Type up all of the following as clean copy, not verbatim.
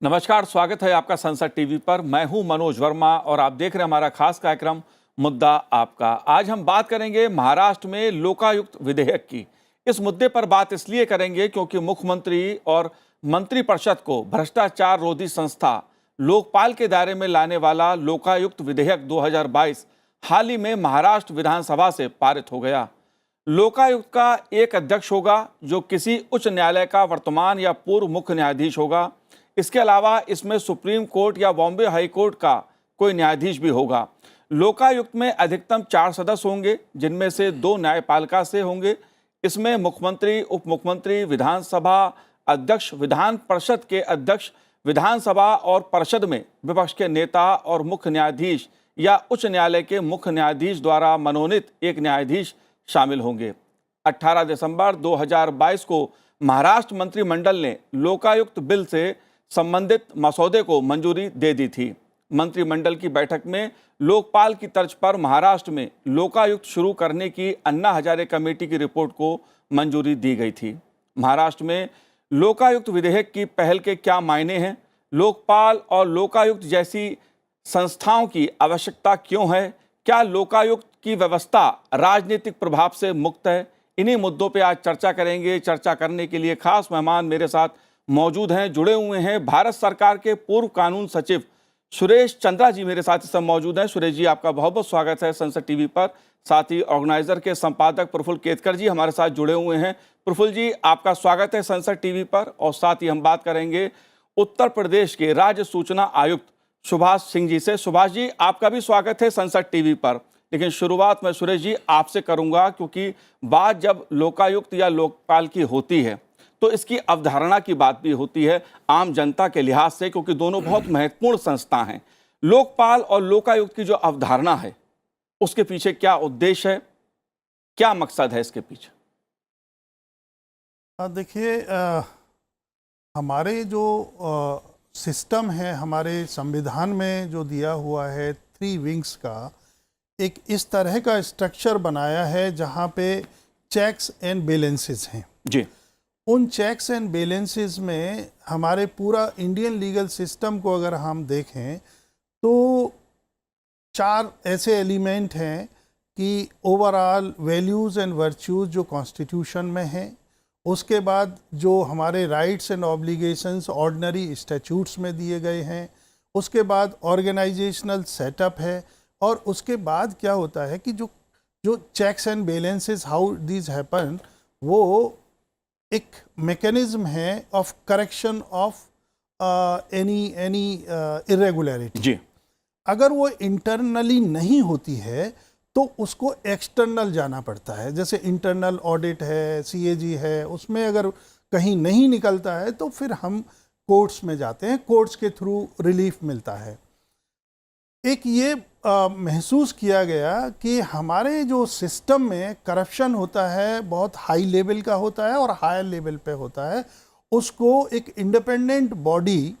नमस्कार, स्वागत है आपका संसद टीवी पर। मैं हूं मनोज वर्मा और आप देख रहे हैं हमारा खास कार्यक्रम मुद्दा आपका। आज हम बात करेंगे महाराष्ट्र में लोकायुक्त विधेयक की। इस मुद्दे पर बात इसलिए करेंगे क्योंकि मुख्यमंत्री और मंत्रिपरिषद को भ्रष्टाचार रोधी संस्था लोकपाल के दायरे में लाने वाला लोकायुक्त विधेयक 2022 हाल ही में महाराष्ट्र विधानसभा से पारित हो गया। लोकायुक्त का एक अध्यक्ष होगा जो किसी उच्च न्यायालय का वर्तमान या पूर्व मुख्य न्यायाधीश होगा। इसके अलावा इसमें सुप्रीम कोर्ट या बॉम्बे हाई कोर्ट का कोई न्यायाधीश भी होगा। लोकायुक्त में अधिकतम 4 सदस्य होंगे, जिनमें से 2 न्यायपालिका से होंगे। इसमें मुख्यमंत्री, उप मुख्यमंत्री, विधानसभा अध्यक्ष, विधान परिषद के अध्यक्ष, विधानसभा और परिषद में विपक्ष के नेता और मुख्य न्यायाधीश या उच्च न्यायालय के मुख्य न्यायाधीश द्वारा मनोनीत एक न्यायाधीश शामिल होंगे। 18 दिसंबर 2022 को महाराष्ट्र मंत्रिमंडल ने लोकायुक्त बिल से संबंधित मसौदे को मंजूरी दे दी थी। मंत्रिमंडल की बैठक में लोकपाल की तर्ज पर महाराष्ट्र में लोकायुक्त शुरू करने की अन्ना हजारे कमेटी की रिपोर्ट को मंजूरी दी गई थी। महाराष्ट्र में लोकायुक्त विधेयक की पहल के क्या मायने हैं? लोकपाल और लोकायुक्त जैसी संस्थाओं की आवश्यकता क्यों है? क्या लोकायुक्त की व्यवस्था राजनीतिक प्रभाव से मुक्त है? इन्हीं मुद्दों पर आज चर्चा करेंगे। चर्चा करने के लिए खास मेहमान मेरे साथ मौजूद हैं, जुड़े हुए हैं। भारत सरकार के पूर्व कानून सचिव सुरेश चंद्रा जी मेरे साथ इस समय मौजूद हैं। सुरेश जी, आपका बहुत बहुत स्वागत है संसद टीवी पर। साथ ही ऑर्गेनाइजर के संपादक प्रफुल्ल केतकर जी हमारे साथ जुड़े हुए हैं। प्रफुल्ल जी, आपका स्वागत है संसद टीवी पर। और साथ ही हम बात करेंगे उत्तर प्रदेश के राज्य सूचना आयुक्त सुभाष सिंह जी से। सुभाष जी, आपका भी स्वागत है संसद टीवी पर। लेकिन शुरुआत मैं सुरेश जी आपसे करूंगा, क्योंकि बात जब लोकायुक्त या लोकपाल की होती है तो इसकी अवधारणा की बात भी होती है आम जनता के लिहाज से, क्योंकि दोनों बहुत महत्वपूर्ण संस्था हैं। लोकपाल और लोकायुक्त की जो अवधारणा है उसके पीछे क्या उद्देश्य है, क्या मकसद है इसके पीछे? देखिए, हमारे जो सिस्टम है, हमारे संविधान में जो दिया हुआ है 3 विंग्स का, एक इस तरह का स्ट्रक्चर बनाया है जहाँ पे चेक्स एंड बैलेंसेस हैं जी। उन चेक्स एंड बैलेंसेस में हमारे पूरा इंडियन लीगल सिस्टम को अगर हम देखें तो 4 ऐसे एलिमेंट हैं कि ओवरऑल वैल्यूज़ एंड वर्च्यूज़ जो कॉन्स्टिट्यूशन में हैं, उसके बाद जो हमारे rights and obligations ordinary statutes में दिए गए हैं, उसके बाद ऑर्गेनाइजेशनल सेटअप है, और उसके बाद क्या होता है कि जो checks and balances how this happen, वो एक मैकेनिज्म है of correction of any irregularity जी। अगर वो इंटरनली नहीं होती है तो उसको एक्सटर्नल जाना पड़ता है। जैसे इंटरनल ऑडिट है, CAG है, उसमें अगर कहीं नहीं निकलता है तो फिर हम कोर्ट्स में जाते हैं, कोर्ट्स के थ्रू रिलीफ मिलता है। एक ये महसूस किया गया कि हमारे जो सिस्टम में करप्शन होता है बहुत हाई लेवल का होता है और हायर लेवल पे होता है। उसको एक इंडिपेंडेंट बॉडी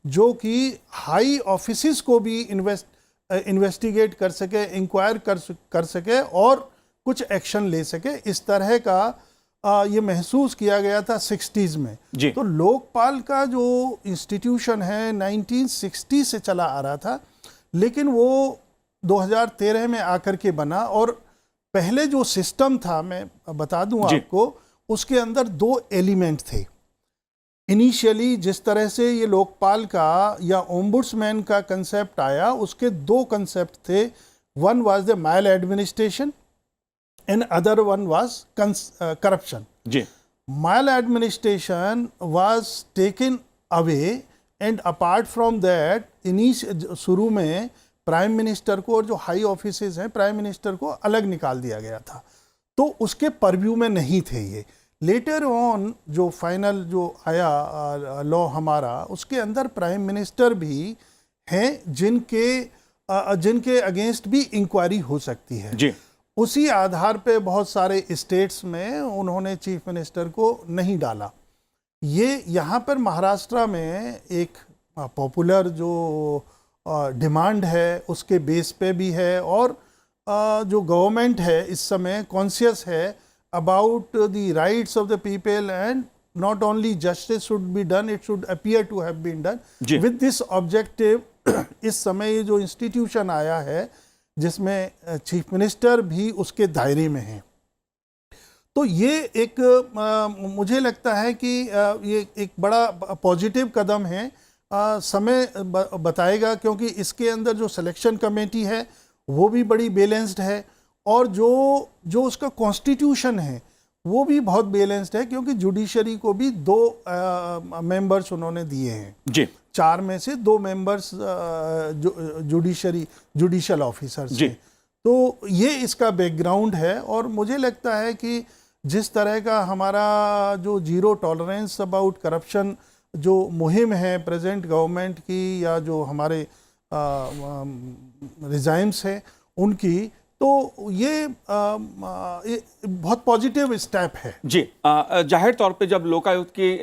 जो कि हाई ऑफिसेस को भी इन्वेस्टिगेट कर सके, इंक्वायर कर सके और कुछ एक्शन ले सके, इस तरह का ये महसूस किया गया था 60s में जी। तो लोकपाल का जो इंस्टीट्यूशन है 1960 से चला आ रहा था, लेकिन वो 2013 में आकर के बना। और पहले जो सिस्टम था, मैं बता दूं आपको, उसके अंदर 2 एलिमेंट थे। इनिशियली जिस तरह से ये लोकपाल का या ओम्बुड्समैन का कंसेप्ट आया, उसके 2 कंसेप्ट थे। One was the maladministration and other one was corruption. जी. Mal administration was taken away and apart from that शुरू में प्राइम मिनिस्टर को और जो हाई ऑफिसेज हैं प्राइम मिनिस्टर को अलग निकाल दिया गया था, तो उसके परव्यू में नहीं थे ये। लेटर ऑन जो फाइनल जो आया लॉ हमारा, उसके अंदर प्राइम मिनिस्टर भी हैं जिनके अगेंस्ट भी इंक्वायरी हो सकती है जी। उसी आधार पे बहुत सारे स्टेट्स में उन्होंने चीफ मिनिस्टर को नहीं डाला। ये यहाँ पर महाराष्ट्र में एक पॉपुलर जो डिमांड है उसके बेस पे भी है, और जो गवर्नमेंट है इस समय कॉन्शियस है about the rights of the people and not only justice should be done, it should appear to have been done जी। with this objective. इस समय ये जो इंस्टीट्यूशन आया है जिसमें चीफ मिनिस्टर भी उसके दायरे में है, तो ये एक मुझे लगता है कि ये एक बड़ा पॉजिटिव कदम है। समय बताएगा, क्योंकि इसके अंदर जो सिलेक्शन कमेटी है वो भी बड़ी बैलेंस्ड है, और जो उसका कॉन्स्टिट्यूशन है वो भी बहुत बैलेंस्ड है, क्योंकि जुडिशरी को भी 2 मेंबर्स उन्होंने दिए हैं जी। 4 में से 2 मेंबर्स जुडिशियल ऑफिसर्स जी। हैं। तो ये इसका बैकग्राउंड है, और मुझे लगता है कि जिस तरह का हमारा जो जीरो टॉलरेंस अबाउट करप्शन जो मुहिम है प्रेजेंट गवर्नमेंट की, या जो हमारे रिजाइम्स हैं उनकी, तो ये बहुत पॉजिटिव स्टेप है। जी। जाहिर तौर पे जब लोकायुक्त की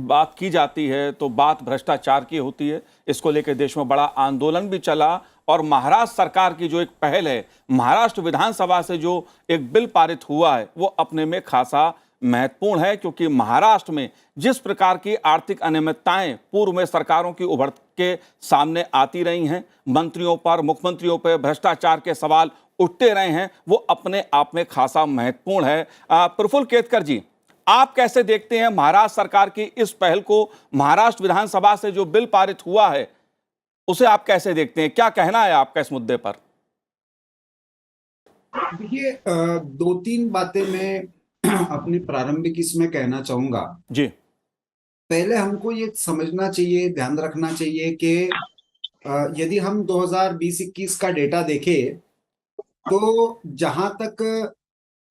बात की जाती है तो बात भ्रष्टाचार की होती है। इसको लेकर देश में बड़ा आंदोलन भी चला, और महाराष्ट्र सरकार की जो एक पहल है, महाराष्ट्र विधानसभा से जो एक बिल पारित हुआ है, वो अपने में खासा महत्वपूर्ण है, क्योंकि महाराष्ट्र में जिस प्रकार की आर्थिक अनियमितताएं पूर्व में सरकारों की उभर के सामने आती रही हैं, मंत्रियों पर, मुख्यमंत्रियों पर भ्रष्टाचार के सवाल उठते रहे हैं, वो अपने आप में खासा महत्वपूर्ण है। प्रफुल्ल केतकर जी, आप कैसे देखते हैं महाराष्ट्र सरकार की इस पहल को? महाराष्ट्र विधानसभा से जो बिल पारित हुआ है उसे आप कैसे देखते हैं? क्या कहना है आपका इस मुद्दे पर? देखिए, 2-3 बातें मैं अपनी प्रारंभिक इसमें कहना चाहूंगा। जी। पहले हमको ये समझना चाहिए, ध्यान रखना चाहिए कि यदि हम 2020-21 का डेटा देखें, तो जहां तक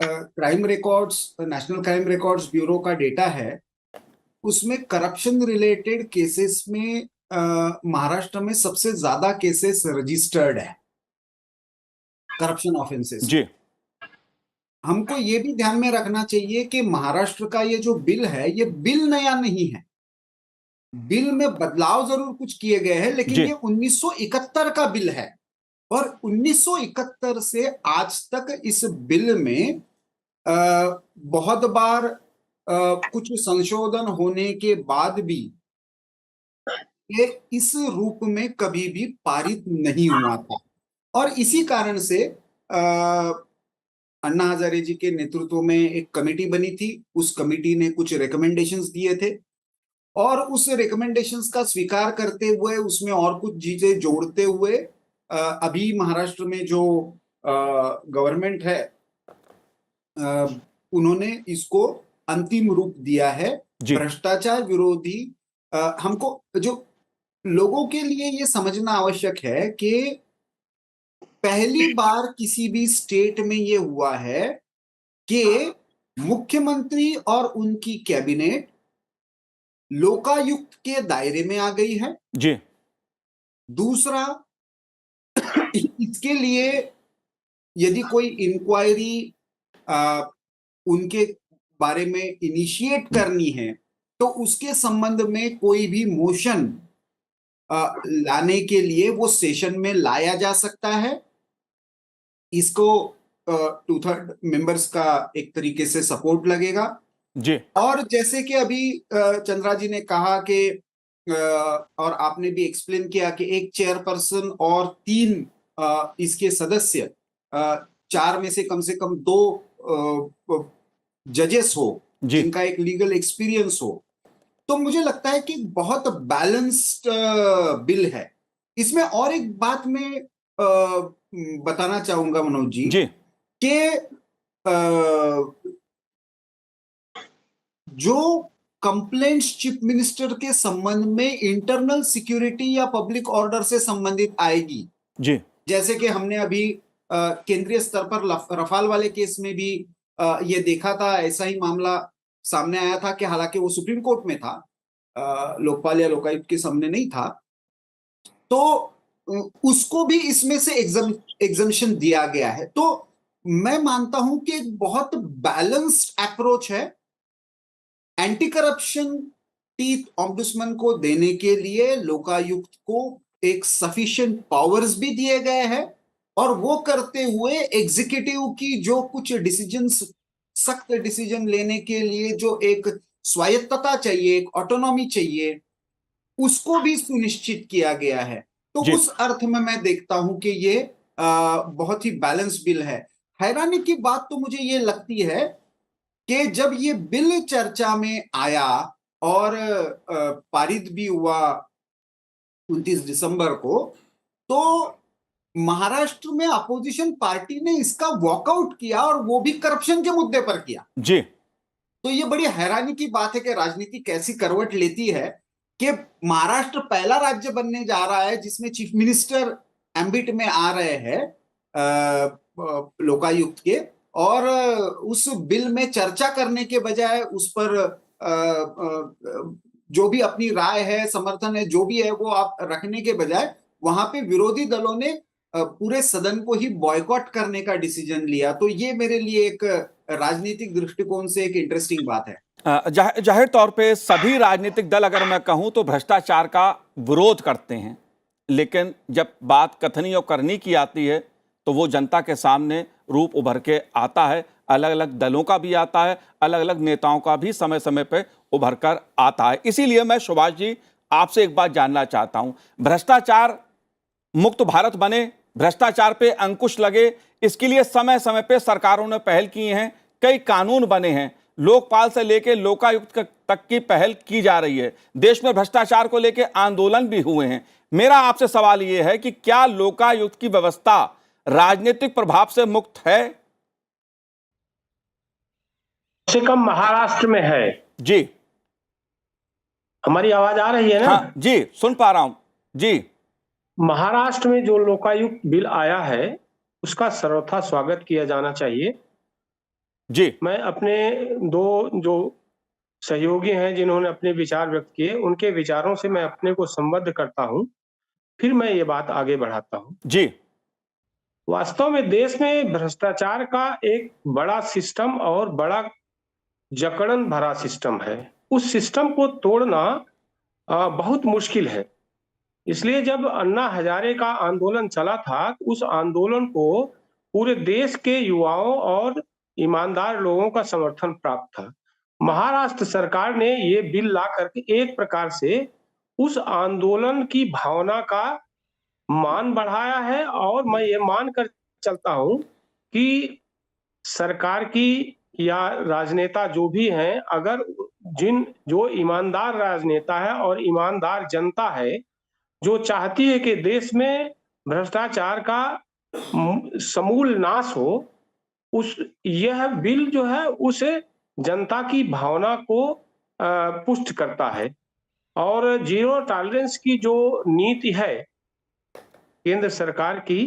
crime records, national crime records bureau का डेटा है, उसमें करप्शन रिलेटेड केसेस में महाराष्ट्र में सबसे ज्यादा केसेस रजिस्टर्ड है, करप्शन ऑफेंसेस। जी। हमको ये भी ध्यान में रखना चाहिए कि महाराष्ट्र का ये जो बिल है, ये बिल नया नहीं है। बिल में बदलाव जरूर कुछ किए गए हैं, लेकिन ये 1971 का बिल है, और 1971 से आज तक इस बिल में बहुत बार कुछ संशोधन होने के बाद भी ये इस रूप में कभी भी पारित नहीं हुआ था। और इसी कारण से अन्ना हजारे जी के नेतृत्व में एक कमेटी बनी थी। उस कमेटी ने कुछ रिकमेंडेशंस दिए थे, और उस रिकमेंडेशंस का स्वीकार करते हुए उसमें और कुछ चीजें जोड़ते हुए अभी महाराष्ट्र में जो गवर्नमेंट है, उन्होंने इसको अंतिम रूप दिया है। भ्रष्टाचार विरोधी, हमको जो लोगों के लिए ये समझना आवश्यक है कि पहली बार किसी भी स्टेट में ये हुआ है कि मुख्यमंत्री और उनकी कैबिनेट लोकायुक्त के दायरे में आ गई है। जी। दूसरा, इसके लिए यदि कोई इंक्वायरी उनके बारे में इनिशिएट करनी है, तो उसके संबंध में कोई भी मोशन लाने के लिए वो सेशन में लाया जा सकता है। इसको 2/3 मेंबर्स का एक तरीके से सपोर्ट लगेगा। जी। और जैसे कि अभी चंद्रा जी ने कहा कि और आपने भी एक्सप्लेन किया कि एक चेयरपर्सन और 3 इसके सदस्य, 4 में से कम 2 जजेस हो जिनका एक लीगल एक्सपीरियंस हो, तो मुझे लगता है कि बहुत बैलेंस्ड बिल है। इसमें और एक बात मैं बताना चाहूंगा मनोज जी, कि जो कंप्लेंट्स चीफ मिनिस्टर के संबंध में इंटरनल सिक्योरिटी या पब्लिक ऑर्डर से संबंधित आएगी, जी, जैसे कि हमने अभी केंद्रीय स्तर पर रफाल वाले केस में भी ये देखा था, ऐसा ही मामला सामने आया था कि हालांकि वो सुप्रीम कोर्ट में था, लोकपाल या लोकायुक्त के सामने नहीं था, तो उसको भी इसमें से एग्जम्पशन दिया गया है। तो मैं मानता हूं कि एक बहुत बैलेंस्ड अप्रोच है। एंटी करप्शन टीथ ऑम्बुड्समैन को देने के लिए लोकायुक्त को एक सफिशिएंट पावर्स भी दिए गए हैं, और वो करते हुए एग्जीक्यूटिव की जो कुछ डिसीजंस, सख्त डिसीजन लेने के लिए जो एक स्वायत्तता चाहिए, एक ऑटोनॉमी चाहिए, उसको भी सुनिश्चित किया गया है। तो जी। उस अर्थ में मैं देखता हूं कि ये बहुत ही बैलेंस बिल है। हैरानी की बात तो मुझे ये लगती है कि जब ये बिल चर्चा में आया और पारित भी हुआ 29 दिसंबर को, तो महाराष्ट्र में अपोजिशन पार्टी ने इसका वॉकआउट किया और वो भी करप्शन के मुद्दे पर किया। जी। तो ये बड़ी हैरानी की बात है कि राजनीति कैसी करवट लेती है कि महाराष्ट्र पहला राज्य बनने जा रहा है जिसमें चीफ मिनिस्टर एम्बिट में आ रहे हैं लोकायुक्त के, और उस बिल में चर्चा करने के बजाय उस पर जो भी अपनी राय है, समर्थन है, जो भी है वो आप रखने के बजाय वहां पे विरोधी दलों ने पूरे सदन को ही बॉयकॉट करने का डिसीजन लिया। तो ये मेरे लिए एक राजनीतिक दृष्टिकोण से एक इंटरेस्टिंग बात है। जाहिर तौर पे सभी राजनीतिक दल, अगर मैं कहूं तो भ्रष्टाचार का विरोध करते हैं, लेकिन जब बात कथनी और करनी की आती है तो वो जनता के सामने रूप उभर के आता है। अलग अलग दलों का भी आता है, अलग अलग नेताओं का भी समय समय पे उभर कर आता है। इसीलिए मैं सुभाष जी आपसे एक बात जानना चाहता हूं, भ्रष्टाचार मुक्त भारत बने, भ्रष्टाचार पे अंकुश लगे, इसके लिए समय समय पे सरकारों ने पहल की हैं, कई कानून बने हैं, लोकपाल से लेके लोकायुक्त तक की पहल की जा रही है, देश में भ्रष्टाचार को लेके आंदोलन भी हुए हैं। मेरा आपसे सवाल यह है कि क्या लोकायुक्त की व्यवस्था राजनीतिक प्रभाव से मुक्त है? कम से कम महाराष्ट्र में है। जी। हमारी आवाज आ रही है ना? हाँ जी, सुन पा रहा हूं जी। महाराष्ट्र में जो लोकायुक्त बिल आया है उसका सर्वथा स्वागत किया जाना चाहिए। जी। मैं अपने दो जो सहयोगी हैं जिन्होंने अपने विचार व्यक्त किए, उनके विचारों से मैं अपने को संबद्ध करता हूं, फिर मैं ये बात आगे बढ़ाता हूं। जी। वास्तव में देश में भ्रष्टाचार का एक बड़ा सिस्टम और बड़ा जकड़न भरा सिस्टम है। उस सिस्टम को तोड़ना बहुत मुश्किल है। इसलिए जब अन्ना हजारे का आंदोलन चला था, उस आंदोलन को पूरे देश के युवाओं और ईमानदार लोगों का समर्थन प्राप्त था। महाराष्ट्र सरकार ने ये बिल ला करके एक प्रकार से उस आंदोलन की भावना का मान बढ़ाया है, और मैं ये मान कर चलता हूं कि सरकार की या राजनेता जो भी हैं, अगर जो ईमानदार राजनेता है और ईमानदार जनता है जो चाहती है कि देश में भ्रष्टाचार का समूल नाश हो, यह बिल जो है उस जनता की भावना को पुष्ट करता है। और जीरो टॉलरेंस की जो नीति है केंद्र सरकार की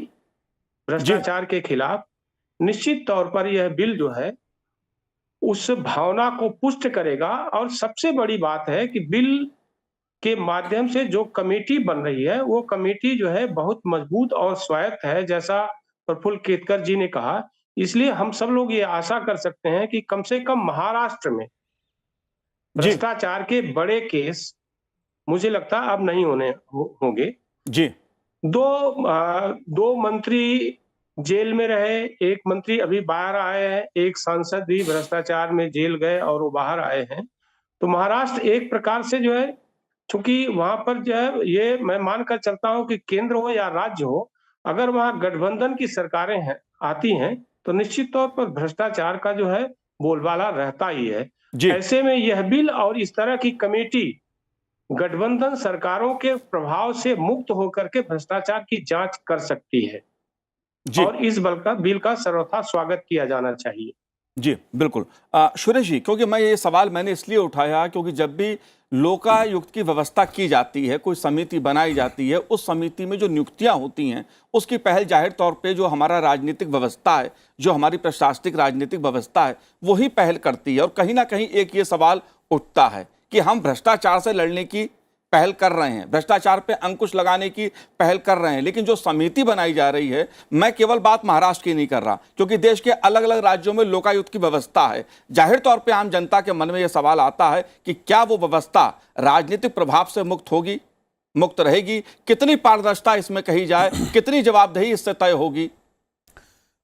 भ्रष्टाचार के खिलाफ, निश्चित तौर पर यह बिल जो है उस भावना को पुष्ट करेगा। और सबसे बड़ी बात है कि बिल के माध्यम से जो कमेटी बन रही है, वो कमेटी जो है बहुत मजबूत और स्वायत्त है, जैसा प्रफुल्ल केतकर जी ने कहा। इसलिए हम सब लोग ये आशा कर सकते हैं कि कम से कम महाराष्ट्र में भ्रष्टाचार के बड़े केस मुझे लगता है अब नहीं होंगे। जी। दो मंत्री जेल में रहे, एक मंत्री अभी बाहर आए हैं, एक सांसद भी भ्रष्टाचार में जेल गए और वो बाहर आए हैं। तो महाराष्ट्र एक प्रकार से जो है, चूंकि वहां पर जो है, ये मैं मानकर चलता हूं कि केंद्र हो या राज्य हो, अगर वहां गठबंधन की सरकारें आती हैं तो निश्चित तौर पर भ्रष्टाचार का जो है बोलबाला रहता ही है। ऐसे में यह बिल और इस तरह की कमेटी गठबंधन सरकारों के प्रभाव से मुक्त होकर के भ्रष्टाचार की जांच कर सकती है। और इस बिल का सर्वथा स्वागत किया जाना चाहिए। जी बिल्कुल। सुरेश जी, क्योंकि मैं ये सवाल मैंने इसलिए उठाया क्योंकि जब भी लोकायुक्त की व्यवस्था की जाती है, कोई समिति बनाई जाती है, उस समिति में जो नियुक्तियां होती हैं उसकी पहल जाहिर तौर पे जो हमारा राजनीतिक व्यवस्था है, जो हमारी प्रशासनिक राजनीतिक व्यवस्था है, वही पहल करती है। और कहीं ना कहीं एक ये सवाल उठता है कि हम भ्रष्टाचार से लड़ने की पहल कर रहे हैं, भ्रष्टाचार पे अंकुश लगाने की पहल कर रहे हैं, लेकिन जो समिति बनाई जा रही है, मैं केवल बात महाराष्ट्र की नहीं कर रहा, क्योंकि देश के अलग अलग राज्यों में लोकायुक्त की व्यवस्था है। जाहिर तौर पे आम जनता के मन में यह सवाल आता है कि क्या वो व्यवस्था राजनीतिक प्रभाव से मुक्त रहेगी? कितनी पारदर्शिता इसमें कही जाए, कितनी जवाबदेही इससे तय होगी?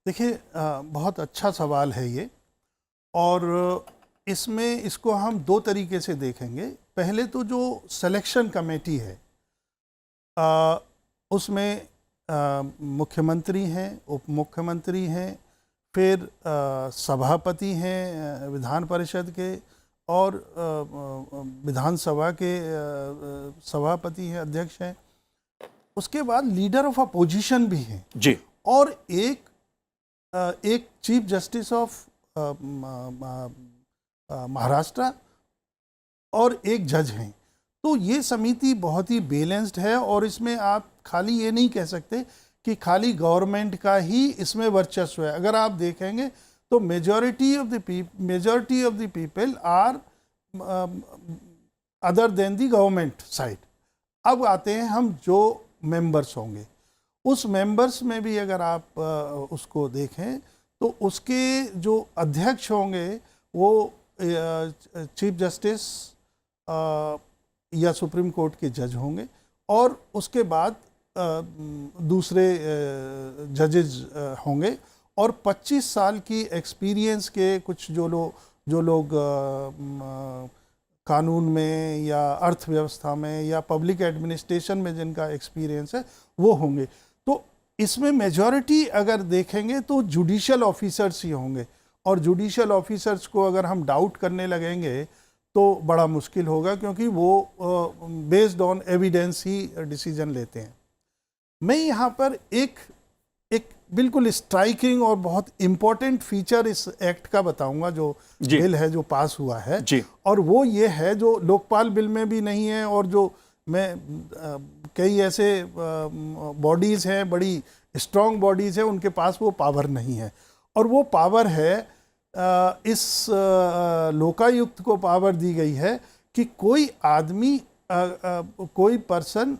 देखिए, बहुत अच्छा सवाल है ये। और इसमें इसको हम दो तरीके से देखेंगे। पहले तो जो सिलेक्शन कमेटी है उसमें मुख्यमंत्री हैं, उप मुख्यमंत्री हैं, फिर सभापति हैं विधान परिषद के, और विधानसभा के सभापति हैं, अध्यक्ष हैं। उसके बाद लीडर ऑफ अपोजिशन भी हैं जी, और एक चीफ जस्टिस ऑफ महाराष्ट्र और एक जज हैं। तो ये समिति बहुत ही बैलेंस्ड है और इसमें आप खाली ये नहीं कह सकते कि खाली गवर्नमेंट का ही इसमें वर्चस्व है। अगर आप देखेंगे तो majority of the people are other than the government side. अब आते हैं हम जो मेंबर्स होंगे, उस मेंबर्स में भी अगर आप उसको देखें तो उसके जो अध्यक्ष होंगे वो चीफ जस्टिस या सुप्रीम कोर्ट के जज होंगे, और उसके बाद दूसरे जजेस होंगे, और 25 साल की एक्सपीरियंस के कुछ जो लोग कानून में या अर्थव्यवस्था में या पब्लिक एडमिनिस्ट्रेशन में जिनका एक्सपीरियंस है वो होंगे। तो इसमें मेजॉरिटी अगर देखेंगे तो जुडिशियल ऑफिसर्स ही होंगे, और जुडिशियल ऑफिसर्स को अगर हम डाउट करने लगेंगे तो बड़ा मुश्किल होगा, क्योंकि वो based on evidence he decision लेते हैं। मैं यहाँ पर एक बिल्कुल स्ट्राइकिंग और बहुत इम्पोर्टेंट फीचर इस एक्ट का बताऊंगा, जो बिल है जो पास हुआ है जी। और वो ये है जो लोकपाल बिल में भी नहीं है, और जो कई ऐसे बॉडीज़ हैं, बड़ी स्ट्रॉन्ग बॉडीज़ हैं, उनके पास वो पावर नहीं है। और वो पावर है, इस लोकायुक्त को पावर दी गई है कि कोई आदमी कोई पर्सन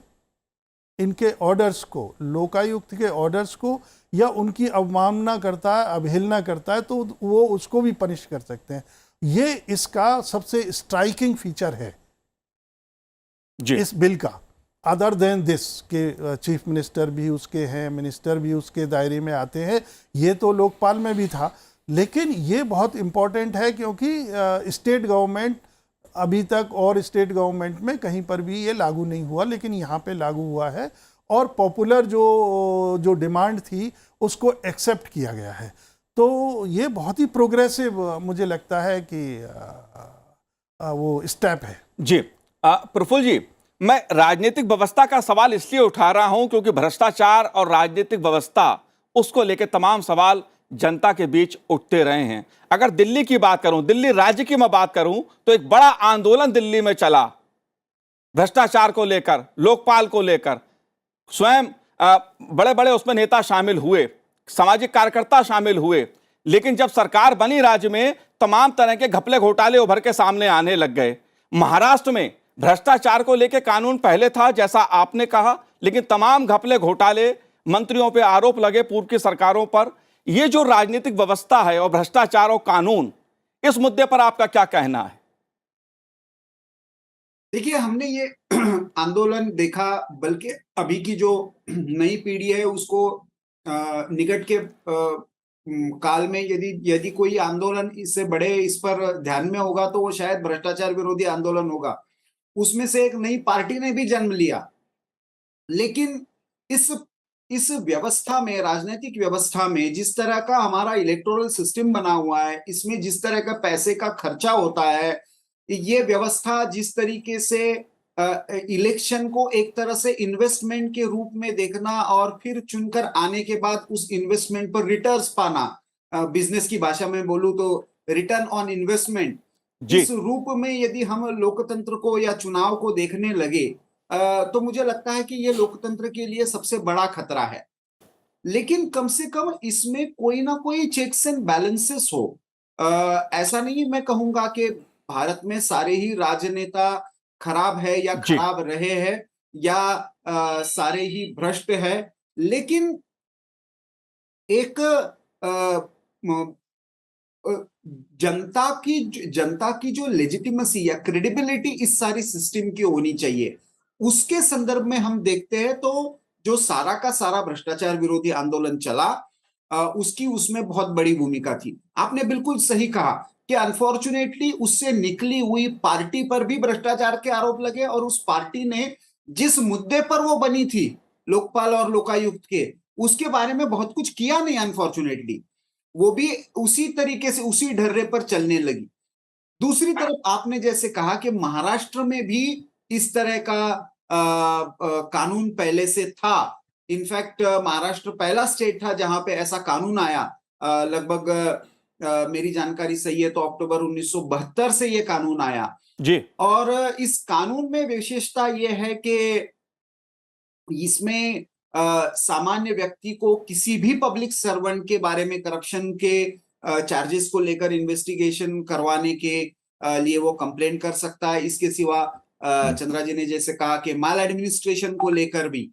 इनके ऑर्डर्स को, लोकायुक्त के ऑर्डर्स को या उनकी अवमानना करता है, अवहेलना करता है, तो वो उसको भी पनिश कर सकते हैं। ये इसका सबसे स्ट्राइकिंग फीचर है जी। इस बिल का। अदर देन दिस के चीफ मिनिस्टर भी उसके हैं, मिनिस्टर भी उसके दायरे में आते हैं, ये तो लोकपाल में भी था, लेकिन ये बहुत इम्पॉर्टेंट है क्योंकि स्टेट गवर्नमेंट अभी तक और स्टेट गवर्नमेंट में कहीं पर भी ये लागू नहीं हुआ, लेकिन यहाँ पे लागू हुआ है, और पॉपुलर जो डिमांड थी उसको एक्सेप्ट किया गया है। तो ये बहुत ही प्रोग्रेसिव मुझे लगता है कि वो स्टेप है। जी प्रफुल्ल जी, मैं राजनीतिक व्यवस्था का सवाल इसलिए उठा रहा हूं क्योंकि भ्रष्टाचार और राजनीतिक व्यवस्था, उसको लेकर तमाम सवाल जनता के बीच उठते रहे हैं। अगर दिल्ली की बात करूं, दिल्ली राज्य की मैं बात करूं, तो एक बड़ा आंदोलन दिल्ली में चला भ्रष्टाचार को लेकर, लोकपाल को लेकर। स्वयं बड़े बड़े उसमें नेता शामिल हुए, सामाजिक कार्यकर्ता शामिल हुए, लेकिन जब सरकार बनी राज्य में, तमाम तरह के घपले घोटाले उभर के सामने आने लग गए। महाराष्ट्र में भ्रष्टाचार को लेकर कानून पहले था जैसा आपने कहा, लेकिन तमाम घपले घोटाले, मंत्रियों पे आरोप लगे पूर्व की सरकारों पर। ये जो राजनीतिक व्यवस्था है और भ्रष्टाचार और कानून, इस मुद्दे पर आपका क्या कहना है? देखिए, हमने ये आंदोलन देखा, बल्कि अभी की जो नई पीढ़ी है उसको निकट के काल में यदि कोई आंदोलन इससे बड़े इस पर ध्यान में होगा तो वो शायद भ्रष्टाचार विरोधी आंदोलन होगा। उसमें से एक नई पार्टी ने भी जन्म लिया। लेकिन इस व्यवस्था में, राजनीतिक व्यवस्था में, जिस तरह का हमारा इलेक्टोरल सिस्टम बना हुआ है, इसमें जिस तरह का पैसे का खर्चा होता है, ये व्यवस्था जिस तरीके से इलेक्शन को एक तरह से इन्वेस्टमेंट के रूप में देखना और फिर चुनकर आने के बाद उस इन्वेस्टमेंट पर रिटर्न्स पाना, बिजनेस की भाषा में बोलूं तो रिटर्न ऑन इन्वेस्टमेंट, इस रूप में यदि हम लोकतंत्र को या चुनाव को देखने लगे तो मुझे लगता है कि ये लोकतंत्र के लिए सबसे बड़ा खतरा है। लेकिन कम से कम इसमें कोई ना कोई चेक्स एंड बैलेंसेस हो। ऐसा नहीं मैं कहूंगा कि भारत में सारे ही राजनेता खराब है या खराब रहे हैं या सारे ही भ्रष्ट है, लेकिन एक जनता की जो लेजिटिमेसी या क्रेडिबिलिटी इस सारी सिस्टम की होनी चाहिए। उसके संदर्भ में हम देखते हैं तो जो सारा का सारा भ्रष्टाचार विरोधी आंदोलन चला, उसकी उसमें बहुत बड़ी भूमिका थी। आपने बिल्कुल सही कहा कि अनफॉर्चुनेटली उससे निकली हुई पार्टी पर भी भ्रष्टाचार के आरोप लगे और उस पार्टी ने जिस मुद्दे पर वो बनी थी, लोकपाल और लोकायुक्त के, उसके बारे में बहुत कुछ किया नहीं। अनफॉर्चुनेटली वो भी उसी तरीके से उसी ढर्रे पर चलने लगी। दूसरी तरफ आपने जैसे कहा कि महाराष्ट्र में भी इस तरह का कानून पहले से था। इनफैक्ट महाराष्ट्र पहला स्टेट था जहां पे ऐसा कानून आया। लगभग मेरी जानकारी सही है तो अक्टूबर 1972 से ये कानून आया जी। और इस कानून में विशेषता ये है कि इसमें सामान्य व्यक्ति को किसी भी पब्लिक सर्वेंट के बारे में करप्शन के चार्जेस को लेकर इन्वेस्टिगेशन करवाने के लिए वो कंप्लेंट कर सकता है। इसके सिवा चंद्रा जी ने जैसे कहा कि माल एडमिनिस्ट्रेशन को लेकर भी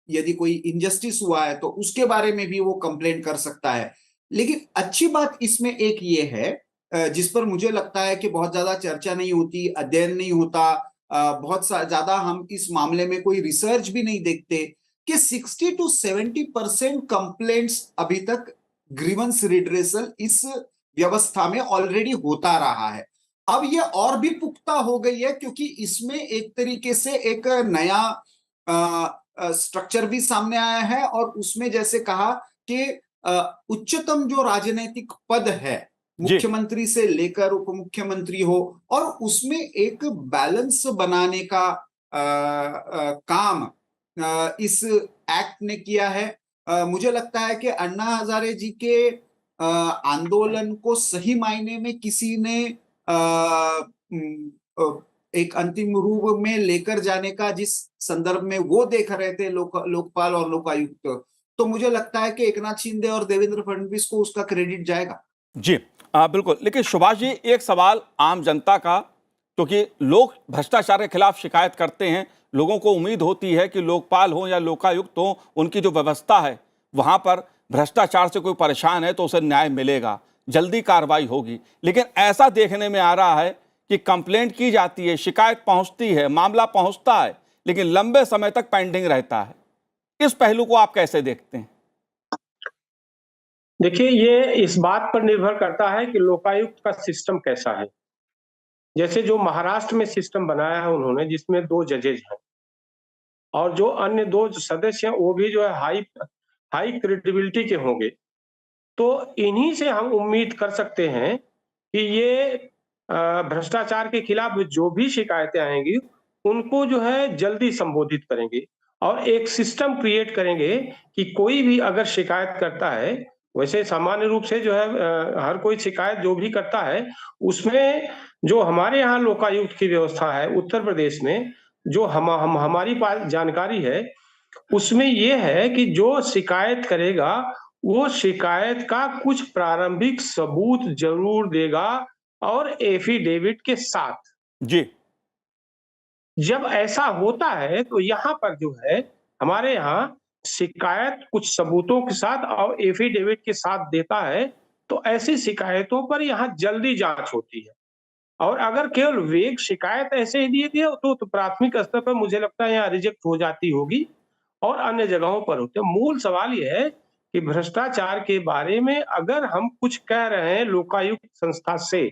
यदि कोई इनजस्टिस हुआ है तो उसके बारे में भी वो कंप्लेंट कर सकता है। लेकिन अच्छी बात इसमें एक ये है जिस पर मुझे लगता है कि बहुत ज्यादा चर्चा नहीं होती, अध्ययन नहीं होता, बहुत ज्यादा हम इस मामले में कोई रिसर्च भी नहीं देखते कि 60 to 70% कंप्लेंट्स अभी तक ग्रीवेंस रिड्रेसल इस व्यवस्था में ऑलरेडी होता रहा है। अब ये और भी पुख्ता हो गई है क्योंकि इसमें एक तरीके से एक नया स्ट्रक्चर भी सामने आया है और उसमें जैसे कहा कि उच्चतम जो राजनीतिक पद है, मुख्यमंत्री से लेकर उप मुख्यमंत्री हो, और उसमें एक बैलेंस बनाने का काम इस एक्ट ने किया है। मुझे लगता है कि अन्ना हजारे जी के आंदोलन को सही मायने में किसी ने एक अंतिम रूप में लेकर जाने का जिस संदर्भ में वो देख रहे थे लोकपाल और लोकायुक्त, तो मुझे लगता है कि एकनाथ शिंदे और देवेंद्र फडणवीस को उसका क्रेडिट जाएगा। जी बिल्कुल। लेकिन सुभाष जी, एक सवाल आम जनता का, क्योंकि लोग भ्रष्टाचार के खिलाफ शिकायत करते हैं, लोगों को उम्मीद होती है कि लोकपाल हो या लोकायुक्त हो, उनकी जो व्यवस्था है वहां पर भ्रष्टाचार से कोई परेशान है तो उसे न्याय मिलेगा, जल्दी कार्रवाई होगी। लेकिन ऐसा देखने में आ रहा है कि कंप्लेंट की जाती है, शिकायत पहुंचती है, मामला पहुंचता है, लेकिन लंबे समय तक पेंडिंग रहता है। इस पहलू को आप कैसे देखते हैं? देखिए, ये इस बात पर निर्भर करता है कि लोकायुक्त का सिस्टम कैसा है। जैसे जो महाराष्ट्र में सिस्टम बनाया है उन्होंने, जिसमें 2 जजेज हैं और जो अन्य 2 सदस्य हैं वो भी जो है हाई क्रेडिबिलिटी के होंगे, तो इन्हीं से हम उम्मीद कर सकते हैं कि ये भ्रष्टाचार के खिलाफ जो भी शिकायतें आएंगी उनको जो है जल्दी संबोधित करेंगे और एक सिस्टम क्रिएट करेंगे कि कोई भी अगर शिकायत करता है, वैसे सामान्य रूप से जो है हर कोई शिकायत जो भी करता है उसमें जो हमारे यहाँ लोकायुक्त की व्यवस्था है उत्तर प्रदेश में, जो हमारी पास जानकारी है उसमें ये है कि जो शिकायत करेगा वो शिकायत का कुछ प्रारंभिक सबूत जरूर देगा और एफिडेविट के साथ। जी। जब ऐसा होता है तो यहाँ पर जो है हमारे यहाँ शिकायत कुछ सबूतों के साथ और एफिडेविट के साथ देता है तो ऐसी शिकायतों पर यहाँ जल्दी जांच होती है। और अगर केवल वेग शिकायत ऐसे ही दिए गए तो प्राथमिक स्तर पर मुझे लगता है यहाँ रिजेक्ट हो जाती होगी और अन्य जगहों पर होते। मूल सवाल यह है कि भ्रष्टाचार के बारे में अगर हम कुछ कह रहे हैं लोकायुक्त संस्था से,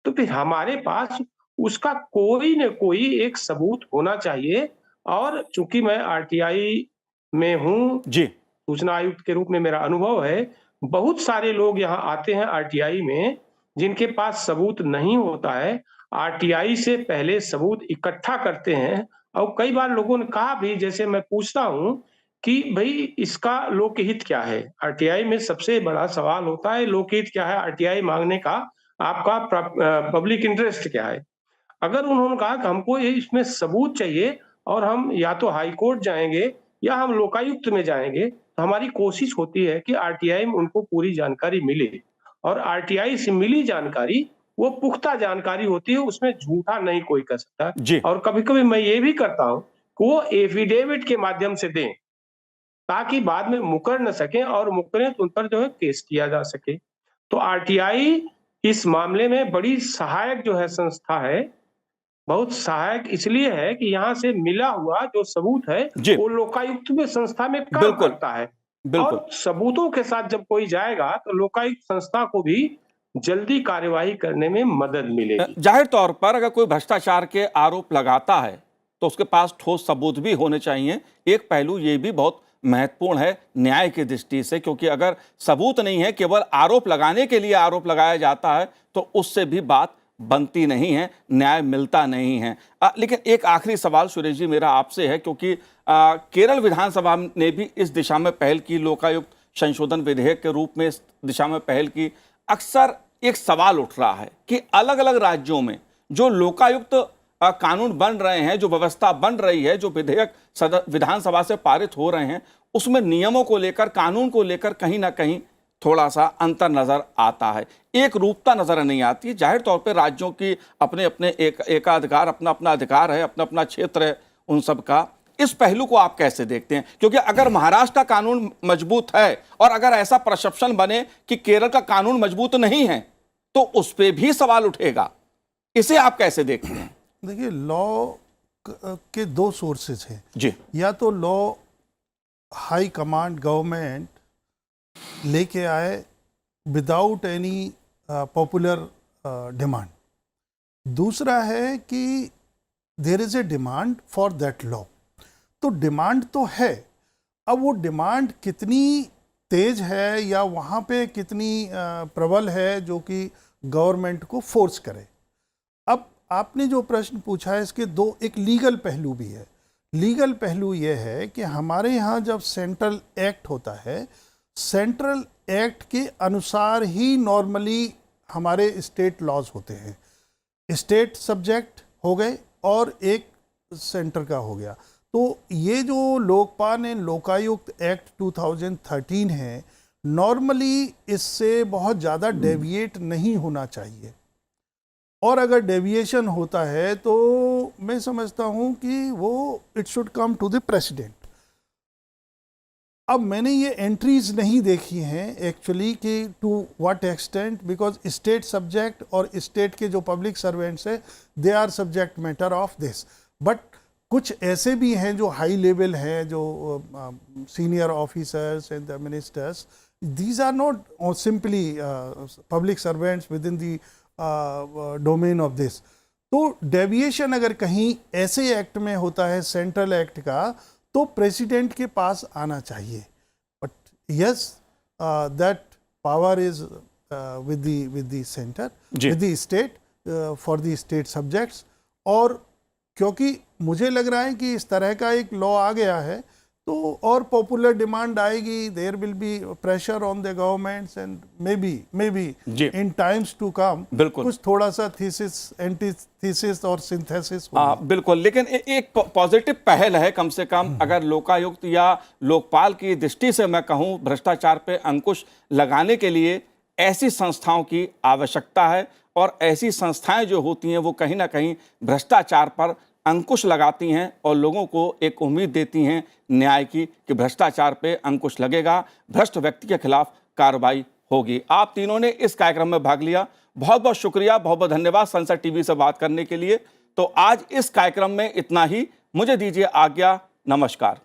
तो फिर हमारे पास उसका कोई न कोई एक सबूत होना चाहिए। और चूंकि मैं आरटीआई में हूं, जी। सूचना आयुक्त के रूप में मेरा अनुभव है, बहुत सारे लोग यहाँ आते हैं आरटीआई में जिनके पास सबूत नहीं होता है, आरटीआई से पहले सबूत इकट्ठा करते हैं। और कई बार लोगों ने कहा भी, जैसे मैं पूछता हूं कि भाई इसका लोकहित क्या है, आरटीआई में सबसे बड़ा सवाल होता है लोकहित क्या है, आरटीआई मांगने का आपका पब्लिक इंटरेस्ट क्या है। अगर उन्होंने कहा कि हमको ये इसमें सबूत चाहिए और हम या तो हाई कोर्ट जाएंगे या हम लोकायुक्त में जाएंगे, तो हमारी कोशिश होती है कि आरटीआई में उनको पूरी जानकारी मिले और आरटीआई से मिली जानकारी वो पुख्ता जानकारी होती है, उसमें झूठा नहीं कोई कर सकता। और कभी-कभी मैं ये भी करता हूं कि वो एफिडेविट के माध्यम से दें ताकि बाद में मुकर न सके और मुकरे तो उन पर जो है केस किया जा सके। तो आरटीआई इस मामले में बड़ी सहायक जो है संस्था है, बहुत सहायक इसलिए है कि यहाँ से मिला हुआ जो सबूत है वो लोकायुक्त में संस्था में काम करता है। और सबूतों के साथ जब कोई जाएगा तो लोकायुक्त संस्था को भी जल्दी कार्यवाही करने में मदद मिलेगी। जाहिर तौर पर अगर कोई भ्रष्टाचार के आरोप लगाता है तो उसके पास ठोस सबूत भी होने चाहिए। एक पहलू ये भी बहुत महत्वपूर्ण है न्याय की दृष्टि से, क्योंकि अगर सबूत नहीं है, केवल आरोप लगाने के लिए आरोप लगाया जाता है, तो उससे भी बात बनती नहीं है, न्याय मिलता नहीं है। लेकिन एक आखिरी सवाल सुरेश जी मेरा आपसे है, क्योंकि केरल विधानसभा ने भी इस दिशा में पहल की, लोकायुक्त संशोधन विधेयक के रूप में इस दिशा में पहल की। अक्सर एक सवाल उठ रहा है कि अलग अलग राज्यों में जो लोकायुक्त कानून बन रहे हैं, जो व्यवस्था बन रही है, जो विधेयक विधानसभा से पारित हो रहे हैं, उसमें नियमों को लेकर, कानून को लेकर कहीं ना कहीं थोड़ा सा अंतर नजर आता है, एक रूपता नजर नहीं आती है। जाहिर तौर पे राज्यों की अपने अपने एकाधिकार, अपना अपना अधिकार है, अपना अपना क्षेत्र है उन सब का। इस पहलू को आप कैसे देखते हैं? क्योंकि अगर महाराष्ट्र का कानून मजबूत है और अगर ऐसा परसेप्शन बने कि केरल का कानून मजबूत नहीं है, तो उस पर भी सवाल उठेगा। इसे आप कैसे देखते हैं? देखिए, लॉ के दो सोर्सेज हैं जी। या तो लॉ हाई कमांड गवर्नमेंट लेके आए विदाउट एनी पॉपुलर डिमांड, दूसरा है कि there is a demand for that law. तो डिमांड तो है, अब वो डिमांड कितनी तेज है या वहाँ पे कितनी प्रबल है जो कि गवर्नमेंट को फोर्स करे। अब आपने जो प्रश्न पूछा है इसके दो, एक लीगल पहलू भी है। लीगल पहलू ये है कि हमारे यहाँ जब सेंट्रल एक्ट होता है, सेंट्रल एक्ट के अनुसार ही नॉर्मली हमारे स्टेट लॉज होते हैं। स्टेट सब्जेक्ट हो गए और एक सेंटर का हो गया। तो ये जो लोकपाल एंड लोकायुक्त एक्ट 2013 है, नॉर्मली इससे बहुत ज़्यादा डेविएट नहीं होना चाहिए, और अगर डेविएशन होता है तो मैं समझता हूँ कि वो it should come to the president. अब मैंने ये एंट्रीज नहीं देखी हैं एक्चुअली कि to what extent, because state subject और स्टेट के जो पब्लिक सर्वेंट्स है they are subject matter of this. But कुछ ऐसे भी हैं जो हाई लेवल हैं, जो senior officers and the ministers, these are not simply public servants within the domain of this. तो डेविएशन अगर कहीं ऐसे एक्ट में होता है सेंट्रल एक्ट का, तो प्रेसिडेंट के पास आना चाहिए। But yes, that power is with the centre, with the state for the state subjects. और क्योंकि मुझे लग रहा है कि इस तरह का एक लॉ आ गया है तो और पॉपुलर डिमांड आएगी, there will be pressure on the governments and maybe in times to come कुछ थोड़ा सा थीसिस, एंटीथीसिस और सिंथेसिस। बिल्कुल, लेकिन एक पॉजिटिव पहल है कम से कम। अगर लोकायुक्त या लोकपाल की दृष्टि से मैं कहूं, भ्रष्टाचार पे अंकुश लगाने के लिए ऐसी संस्थाओं की आवश्यकता है, और ऐसी संस्थाएं जो होती हैं वो कहीं ना कहीं भ्रष्टाचार पर अंकुश लगाती हैं और लोगों को एक उम्मीद देती हैं न्याय की कि भ्रष्टाचार पे अंकुश लगेगा, भ्रष्ट व्यक्ति के खिलाफ कार्रवाई होगी। आप तीनों ने इस कार्यक्रम में भाग लिया, बहुत बहुत शुक्रिया, बहुत बहुत धन्यवाद संसद टीवी से बात करने के लिए। तो आज इस कार्यक्रम में इतना ही, मुझे दीजिए आज्ञा, नमस्कार।